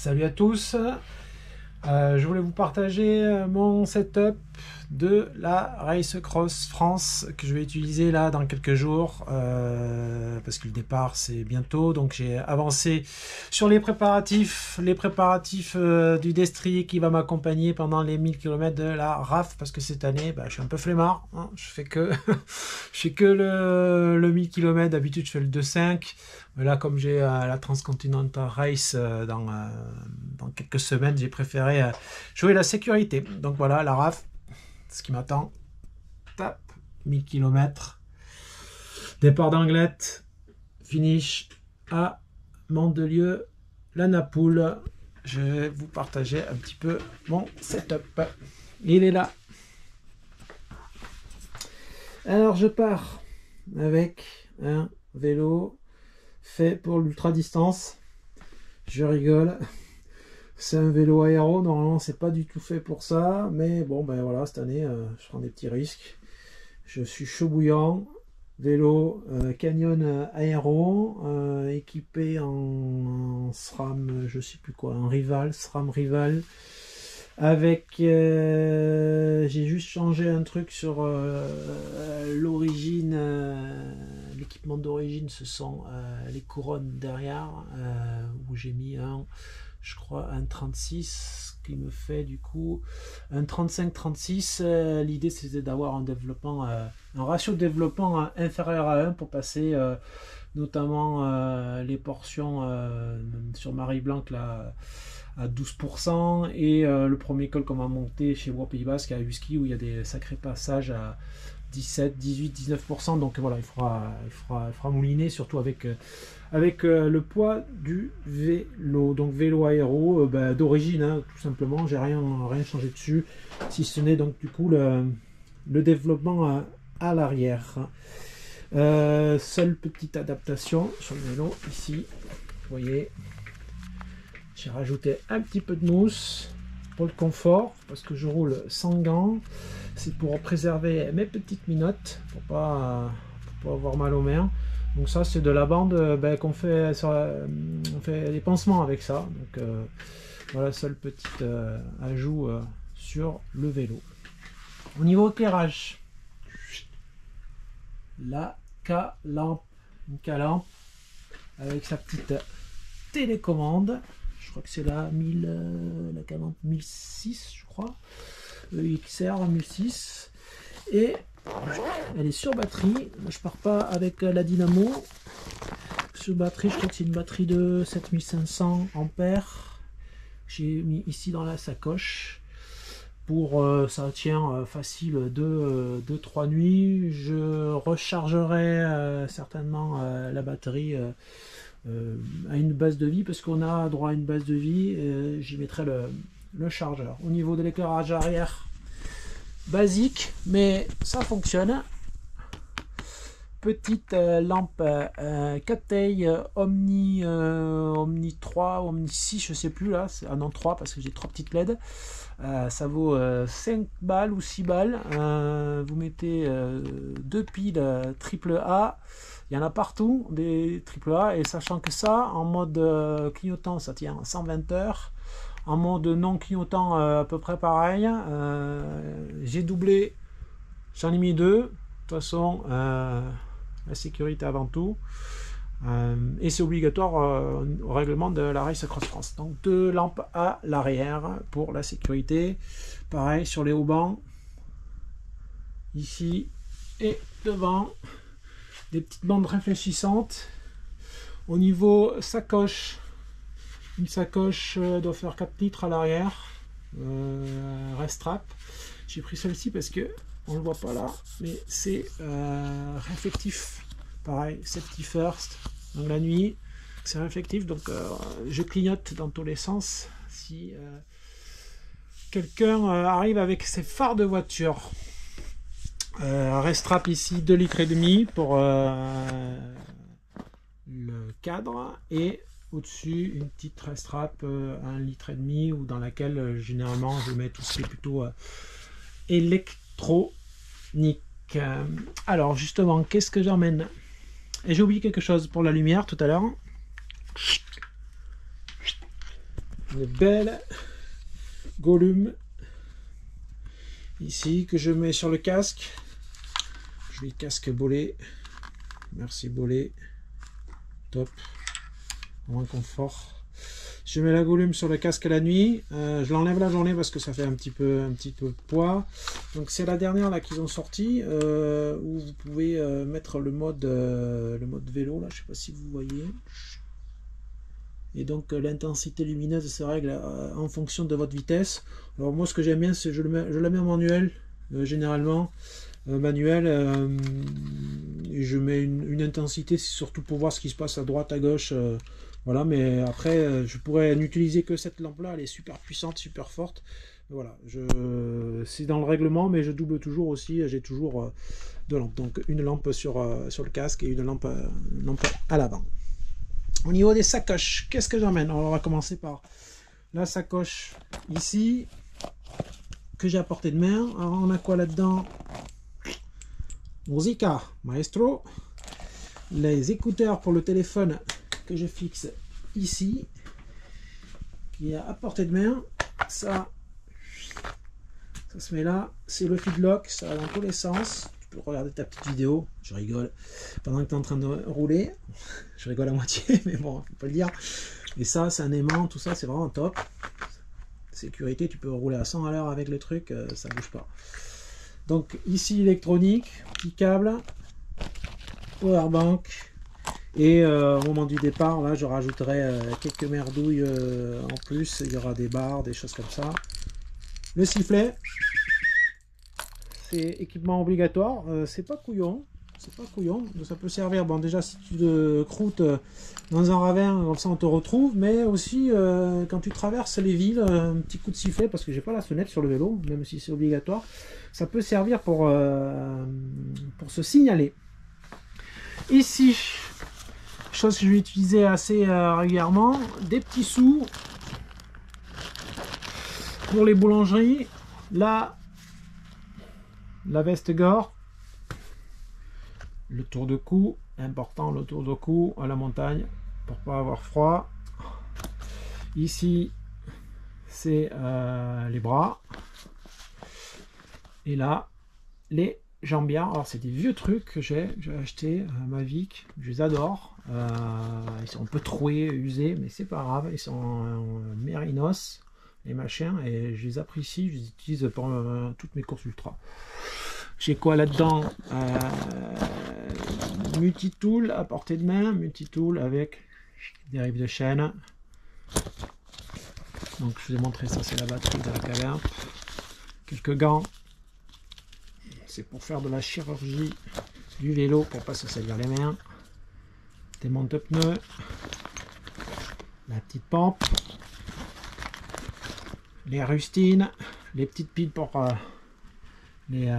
Salut à tous, je voulais vous partager mon setup de la Race Cross France que je vais utiliser là dans quelques jours parce que le départ c'est bientôt, donc j'ai avancé sur les préparatifs du destrier qui va m'accompagner pendant les 1000 km de la RAF, parce que cette année je suis un peu flemmard, hein, je fais que le 1000 km. D'habitude je fais le 2,5, mais là comme j'ai la Transcontinental Race dans quelques semaines, j'ai préféré jouer la sécurité. Donc voilà, la RAF, ce qui m'attend. Tap, 1000 km. Départ d'Anglet, finish à Mandelieu, la Napoule. Je vais vous partager un petit peu mon setup. Il est là. Alors je pars avec un vélo fait pour l'ultra distance. Je rigole. C'est un vélo aéro, normalement c'est pas du tout fait pour ça, mais bon ben voilà, cette année je prends des petits risques. Je suis chaud bouillant, vélo Canyon aéro, équipé en SRAM, je sais plus quoi, un SRAM Rival, avec j'ai juste changé un truc sur l'origine, l'équipement d'origine, ce sont les couronnes derrière, où j'ai mis je crois un 36, qui me fait du coup un 35-36. L'idée c'était d'avoir un développement, un ratio de développement inférieur à 1 pour passer notamment les portions sur Marie Blanc là à 12%, et le premier col qu'on va monter chez moi Pays Basque à Husky où il y a des sacrés passages à 17, 18, 19%. Donc voilà, il faudra mouliner, surtout avec le poids du vélo. Donc vélo aéro d'origine, hein, tout simplement, j'ai rien changé dessus, si ce n'est donc du coup le développement à l'arrière. Seule petite adaptation sur le vélo ici, vous voyez, j'ai rajouté un petit peu de mousse pour le confort, parce que je roule sans gants. C'est pour préserver mes petites minottes, pour pas avoir mal aux mains. Donc ça c'est de la bande qu'on fait on fait des pansements avec ça. Donc voilà, seul petit ajout sur le vélo. Au niveau éclairage, la K-lampe, une K-lampe avec sa petite télécommande. Je crois que c'est la K-lampe 1006, je crois, XR 1006, et elle est sur batterie. Je pars pas avec la dynamo. Sur batterie, je crois que c'est une batterie de 7500 ampères. J'ai mis ici dans la sacoche pour ça tient facile 2-3 nuits. Je rechargerai certainement la batterie à une base de vie, parce qu'on a droit à une base de vie. J'y mettrai le chargeur. Au niveau de l'éclairage arrière, basique, mais ça fonctionne. Petite lampe Cathay Omni 3, Omni 6, je sais plus là, non 3 parce que j'ai 3 petites LED. Ça vaut 5 balles ou 6 balles. Vous mettez 2 piles AAA. Il y en a partout des AAA, et sachant que ça, en mode clignotant, ça tient 120 heures. En mode non clignotant, à peu près pareil. J'ai doublé, j'en ai mis 2. De toute façon, la sécurité avant tout. Et c'est obligatoire au règlement de la Race Cross France. Donc 2 lampes à l'arrière pour la sécurité. Pareil sur les haubans, ici et devant. Des petites bandes réfléchissantes. Au niveau sacoche, une sacoche doit faire 4 litres à l'arrière, Restrap. J'ai pris celle-ci parce que on le voit pas là, mais c'est réflectif, pareil, safety first. Donc la nuit c'est réflectif, donc je clignote dans tous les sens si quelqu'un arrive avec ses phares de voiture. Restrap ici 2 litres et demi pour le cadre, et au-dessus une petite Restrap 1 litre et demi, ou dans laquelle généralement je mets tout ce qui est plutôt électronique. Alors justement, qu'est-ce que j'emmène? Et j'ai oublié quelque chose pour la lumière tout à l'heure. une belle Gollum ici que je mets sur le casque. Joli casque Bollé. Merci Bollé. Top. Moins confort. Je mets la Gollum sur le casque la nuit. Je l'enlève la journée parce que ça fait un petit peu de poids. Donc c'est la dernière là qu'ils ont sorti où vous pouvez mettre le mode vélo là. Je sais pas si vous voyez. Et donc l'intensité lumineuse se règle en fonction de votre vitesse. Alors moi ce que j'aime bien c'est je la mets en manuel généralement. Manuel et je mets une intensité, c'est surtout pour voir ce qui se passe à droite, à gauche. Voilà, mais après je pourrais n'utiliser que cette lampe là, elle est super puissante, super forte. Voilà, c'est dans le règlement, mais je double toujours aussi, j'ai toujours deux lampes. Donc une lampe sur le casque et une lampe à l'avant. Au niveau des sacoches, qu'est-ce que j'emmène? Alors on va commencer par la sacoche ici, que j'ai à portée de main. Alors on a quoi là-dedans? Musica Maestro, les écouteurs pour le téléphone que je fixe ici, qui est à portée de main. Ça se met là, c'est le feedlock, ça va dans tous les sens. Tu peux regarder ta petite vidéo, je rigole pendant que tu es en train de rouler, je rigole à moitié, mais bon, faut pas le dire. Et ça, c'est un aimant, tout ça, c'est vraiment top. Sécurité, tu peux rouler à 100 à l'heure avec le truc, ça bouge pas. Donc ici électronique, petit câble, powerbank, et au moment du départ, là je rajouterai quelques merdouilles en plus, il y aura des barres, des choses comme ça. Le sifflet, c'est équipement obligatoire, c'est pas couillon, ça peut servir, bon déjà si tu te croûtes dans un ravin, comme ça on te retrouve, mais aussi quand tu traverses les villes, un petit coup de sifflet, parce que j'ai pas la sonnette sur le vélo, même si c'est obligatoire, ça peut servir pour se signaler. Ici, chose que je vais utiliser assez régulièrement, des petits sous pour les boulangeries, la veste Gore, le tour de cou, important le tour de cou à la montagne pour pas avoir froid. Ici c'est les bras, et là les jambières. Alors c'est des vieux trucs que j'ai acheté Mavic, je les adore. Ils sont un peu troués, usés, mais c'est pas grave, ils sont mérinos les machins, et je les apprécie, je les utilise pour toutes mes courses ultra. J'ai quoi là-dedans? Multitool à portée de main, multitool avec des rives de chaîne. Donc je vous ai montré ça, c'est la batterie de la caverne. Quelques gants, c'est pour faire de la chirurgie du vélo pour pas se salir les mains. Des monte-pneus, la petite pompe, les rustines, les petites piles pour les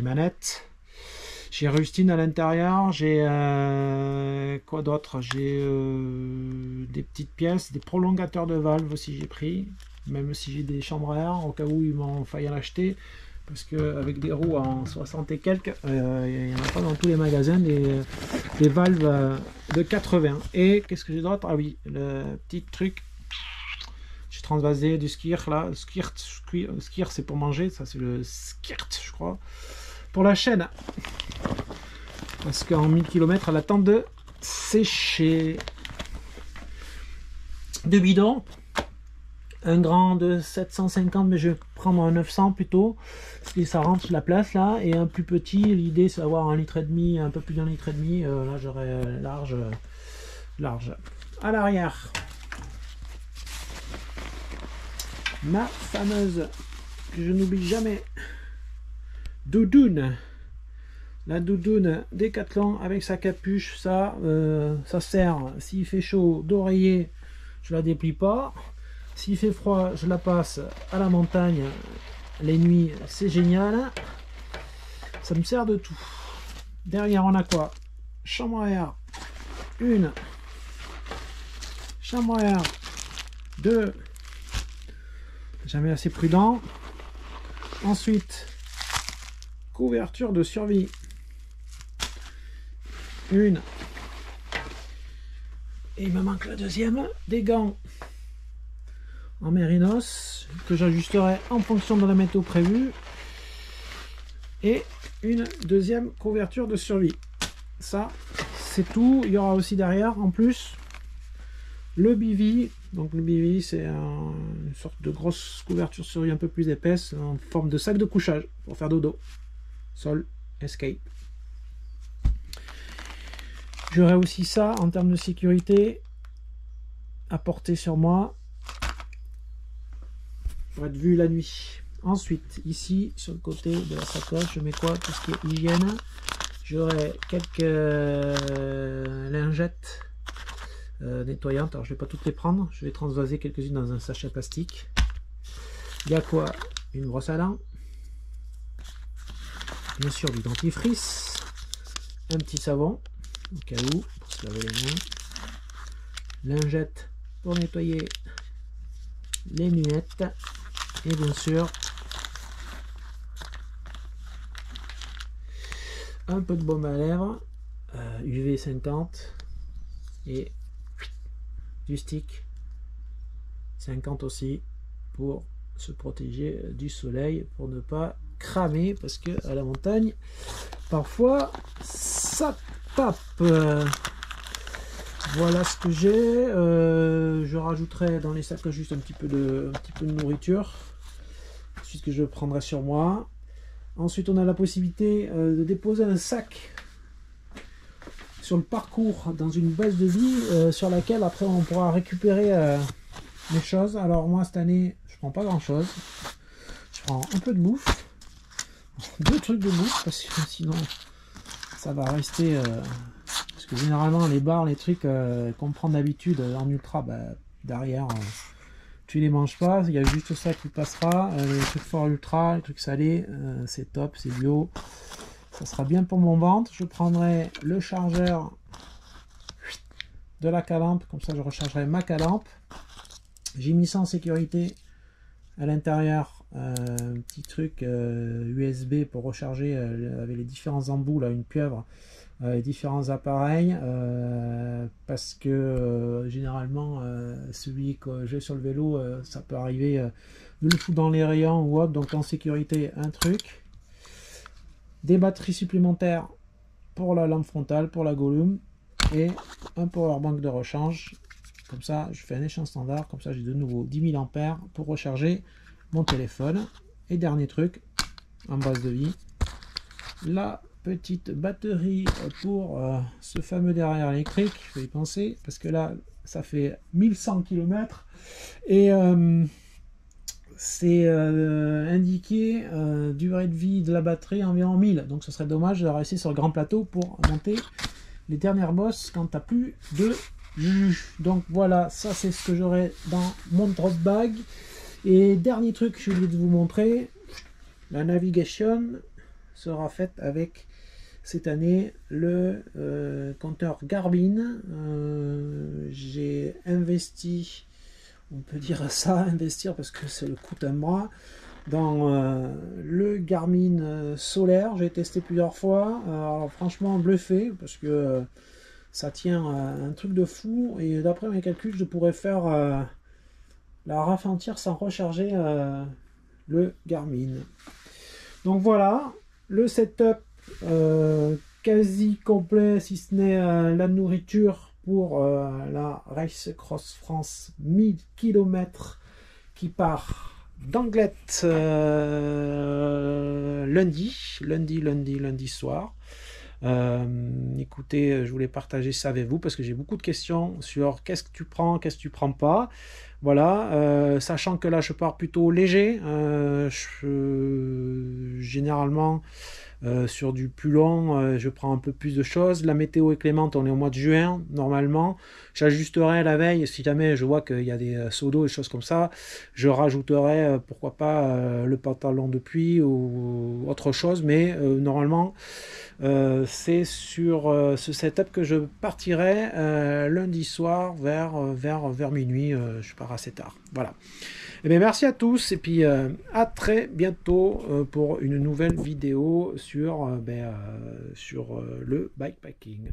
manettes. J'ai rustine à l'intérieur, j'ai quoi d'autre? J'ai des petites pièces, des prolongateurs de valves aussi j'ai pris, même si j'ai des chambres à air au cas où ils m'ont failli en acheter, parce qu'avec des roues en 60 et quelques, il n'y en a pas dans tous les magasins des valves de 80. Et qu'est-ce que j'ai d'autre? Ah oui, le petit truc, j'ai transvasé du skirt là, skirt c'est pour manger, ça c'est le skirt je crois, pour la chaîne, parce qu'en 1000 km elle attend de sécher. Deux bidons, un grand de 750, mais je vais prendre un 900 plutôt, parce que ça rentre la place là, et un plus petit, l'idée c'est d'avoir 1,5 litre, un peu plus d'1,5 litre, là j'aurai large. À l'arrière, ma fameuse, que je n'oublie jamais, doudoune. La doudoune Décathlon avec sa capuche, ça sert, s'il fait chaud, d'oreiller, je la déplie pas. S'il fait froid, je la passe à la montagne, les nuits, c'est génial. Ça me sert de tout. Derrière, on a quoi? Chambre à air, une. Chambre à air, deux. Jamais assez prudent. Ensuite, couverture de survie, une. Et il me manque la deuxième, des gants en mérinos que j'ajusterai en fonction de la météo prévue. Et une deuxième couverture de survie. Ça, c'est tout. Il y aura aussi derrière, en plus, le bivy. Donc le bivy, c'est une sorte de grosse couverture survie un peu plus épaisse, en forme de sac de couchage pour faire dodo. Sol, escape. J'aurai aussi ça en termes de sécurité à porter sur moi pour être vu la nuit. Ensuite, ici, sur le côté de la sacoche, je mets quoi? Tout ce qui est hygiène. J'aurai quelques lingettes nettoyantes. Alors, je ne vais pas toutes les prendre. Je vais transvaser quelques-unes dans un sachet plastique. Il y a quoi? Une brosse à dents. Bien sûr, du dentifrice. Un petit savon, au cas où, pour se laver les mains. Lingette pour nettoyer les lunettes. Et bien sûr, un peu de baume à lèvres, UV 50 et du stick 50 aussi pour se protéger du soleil, pour ne pas cramer, parce que à la montagne parfois ça tape. Voilà ce que j'ai. Je rajouterai dans les sacs juste un petit peu de nourriture, ce que je prendrai sur moi. Ensuite, on a la possibilité de déposer un sac sur le parcours dans une base de vie sur laquelle après on pourra récupérer les choses. Alors moi cette année je prends pas grand chose, je prends un peu de bouffe, 2 trucs de bouffe parce que sinon ça va rester parce que généralement les bars, les trucs qu'on prend d'habitude en ultra, derrière tu les manges pas, il y a juste ça qui passera. Les trucs forts ultra, les trucs salés, c'est top, c'est bio. Ça sera bien pour mon ventre. Je prendrai le chargeur de la calampe, comme ça je rechargerai ma calampe. J'ai mis ça en sécurité à l'intérieur, un petit truc USB pour recharger avec les différents embouts, là, une pieuvre, les différents appareils, parce que généralement celui que j'ai sur le vélo, ça peut arriver de le foutre dans les rayons ou autre. Donc en sécurité, un truc, des batteries supplémentaires pour la lampe frontale, pour la Gollum, et un powerbank de rechange. Comme ça je fais un échange standard, comme ça j'ai de nouveau 10 000 ampères pour recharger mon téléphone. Et dernier truc en base de vie, la petite batterie pour ce fameux derrière électrique. Je vais y penser parce que là ça fait 1100 km et c'est indiqué durée de vie de la batterie environ 1000, donc ce serait dommage de rester sur le grand plateau pour monter les dernières bosses quand t'as plus de jus. Donc voilà, ça c'est ce que j'aurai dans mon drop bag. Et dernier truc que j'ai oublié de vous montrer, la navigation sera faite avec cette année le compteur Garmin. J'ai investi, on peut dire ça, investir parce que c'est le coup d'un bras, dans le Garmin solaire. J'ai testé plusieurs fois, alors franchement bluffé parce que ça tient un truc de fou, et d'après mes calculs je pourrais faire la RAF entière sans recharger le Garmin. Donc voilà, le setup quasi complet, si ce n'est la nourriture pour la Race Cross France 1000 km qui part d'Anglet lundi soir. Écoutez, je voulais partager ça avec vous parce que j'ai beaucoup de questions sur qu'est-ce que tu prends, qu'est-ce que tu prends pas. Voilà, sachant que là je pars plutôt léger, généralement sur du plus long, je prends un peu plus de choses. La météo est clémente, on est au mois de juin normalement. J'ajusterai la veille si jamais je vois qu'il y a des seaux d'eau et des choses comme ça. Je rajouterai pourquoi pas le pantalon de pluie ou autre chose, mais normalement c'est sur ce setup que je partirai lundi soir vers minuit. Je pars assez tard. Voilà. Eh bien, merci à tous et puis à très bientôt pour une nouvelle vidéo sur le bikepacking.